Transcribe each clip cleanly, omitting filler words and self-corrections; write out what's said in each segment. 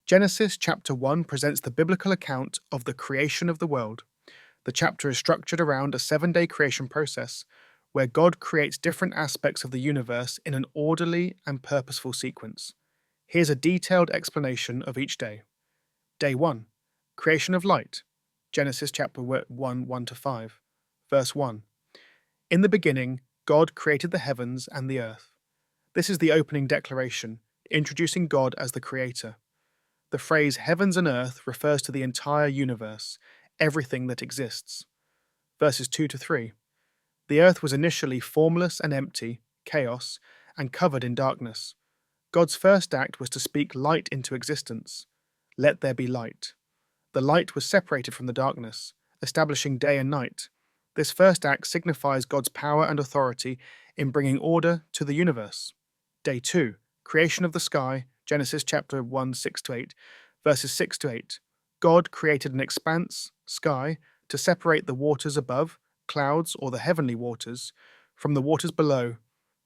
Genesis chapter 1 presents the biblical account of the creation of the world. The chapter is structured around a 7-day creation process where God creates different aspects of the universe in an orderly and purposeful sequence. Here's a detailed explanation of each day. Day 1. Creation of light. Genesis chapter 1, 1 to 5. Verse 1. In the beginning, God created the heavens and the earth. This is the opening declaration, introducing God as the creator. The phrase heavens and earth refers to the entire universe, everything that exists. Verses 2 to 3. The earth was initially formless and empty, chaos, and covered in darkness. God's first act was to speak light into existence. Let there be light. The light was separated from the darkness, establishing day and night. This first act signifies God's power and authority in bringing order to the universe. Day 2. Creation of the sky. Genesis chapter 1, 6 to 8, verses 6 to 8. God created an expanse, sky, to separate the waters above, clouds or the heavenly waters, from the waters below,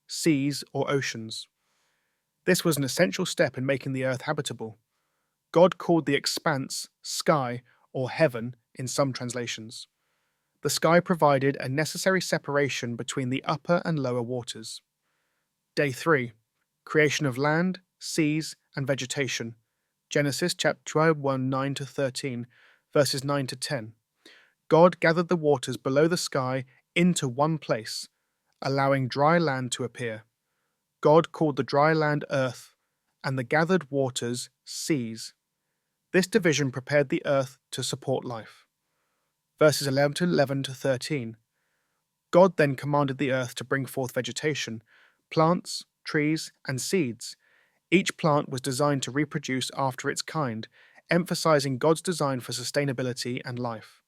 seas or oceans. This was an essential step in making the earth habitable. God called the expanse sky or heaven in some translations. The sky provided a necessary separation between the upper and lower waters. Day 3. Creation of land, seas, and vegetation. Genesis chapter 1, 9 to 13, verses 9 to 10. God gathered the waters below the sky into one place, allowing dry land to appear. God called the dry land earth, and the gathered waters seas. This division prepared the earth to support life. Verses 11 to 13. God then commanded the earth to bring forth vegetation, plants, trees, and seeds. Each plant was designed to reproduce after its kind, emphasizing God's design for sustainability and life.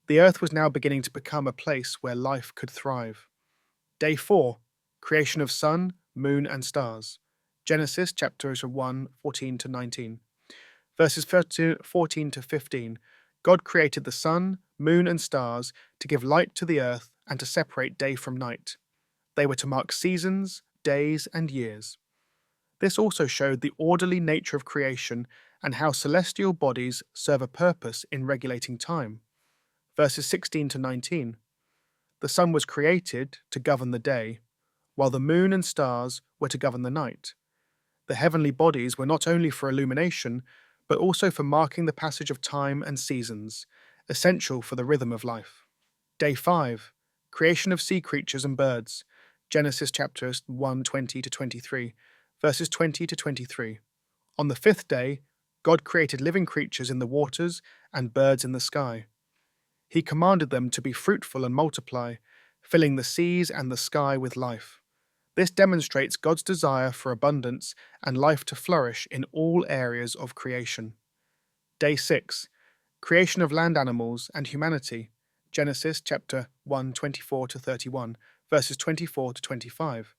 The earth was now beginning to become a place where life could thrive. Day 4. Creation of sun, moon, and stars. Genesis chapters 1, 14 to 19. Verses 14 to 15. God created the sun, moon, and stars to give light to the earth and to separate day from night. They were to mark seasons, days, and years. This also showed the orderly nature of creation and how celestial bodies serve a purpose in regulating time. Verses 16 to 19. The sun was created to govern the day, while the moon and stars were to govern the night. The heavenly bodies were not only for illumination, but also for marking the passage of time and seasons, essential for the rhythm of life. Day 5. Creation of sea creatures and birds. Genesis chapters 1, 20 to 23, verses 20 to 23. On the 5th day, God created living creatures in the waters and birds in the sky. He commanded them to be fruitful and multiply, filling the seas and the sky with life. This demonstrates God's desire for abundance and life to flourish in all areas of creation. Day 6. Creation of land animals and humanity. Genesis chapter 1, 24 to 31, verses 24 to 25.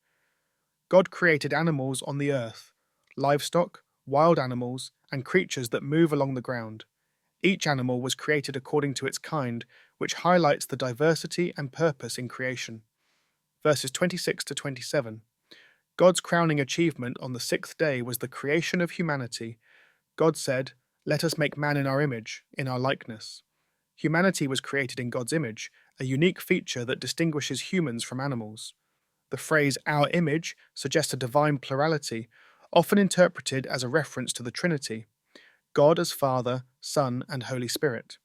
God created animals on the earth, livestock, wild animals, and creatures that move along the ground. Each animal was created according to its kind, which highlights the diversity and purpose in creation. Verses 26 to 27. God's crowning achievement on the 6th day was the creation of humanity. God said, "Let us make man in our image, in our likeness." Humanity was created in God's image, a unique feature that distinguishes humans from animals. The phrase "our image" suggests a divine plurality, often interpreted as a reference to the Trinity, God as Father, Son, and Holy Spirit.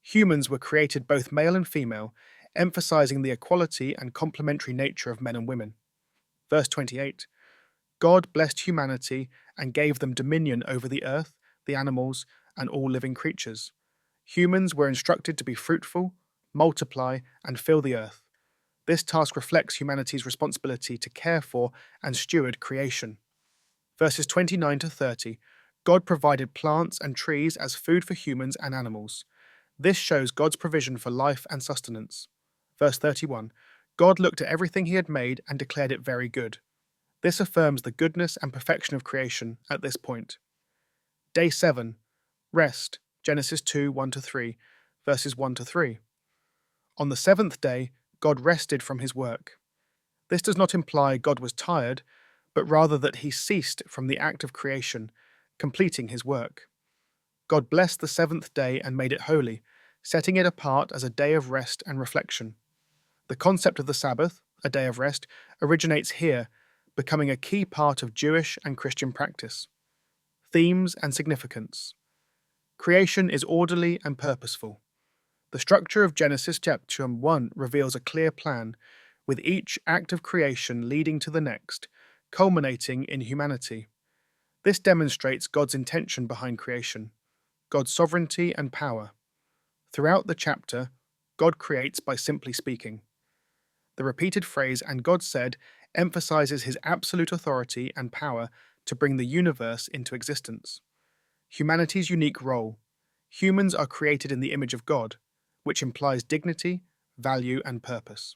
Humans were created both male and female, emphasizing the equality and complementary nature of men and women. Verse 28. God blessed humanity and gave them dominion over the earth, the animals, and all living creatures. Humans were instructed to be fruitful, multiply, and fill the earth. This task reflects humanity's responsibility to care for and steward creation. Verses 29 to 30. God provided plants and trees as food for humans and animals. This shows God's provision for life and sustenance. Verse 31. God looked at everything he had made and declared it very good. This affirms the goodness and perfection of creation at this point. Day 7. Rest. Genesis 2, 1 to 3, verses 1 to 3. On the 7th day, God rested from his work. This does not imply God was tired, but rather that he ceased from the act of creation, completing his work. God blessed the seventh day and made it holy, setting it apart as a day of rest and reflection. The concept of the Sabbath, a day of rest, originates here, becoming a key part of Jewish and Christian practice. Themes and significance. Creation is orderly and purposeful. The structure of Genesis chapter 1 reveals a clear plan, with each act of creation leading to the next, culminating in humanity. This demonstrates God's intention behind creation, God's sovereignty and power. Throughout the chapter, God creates by simply speaking. The repeated phrase, "and God said," emphasizes his absolute authority and power to bring the universe into existence. Humanity's unique role. Humans are created in the image of God, which implies dignity, value, and purpose.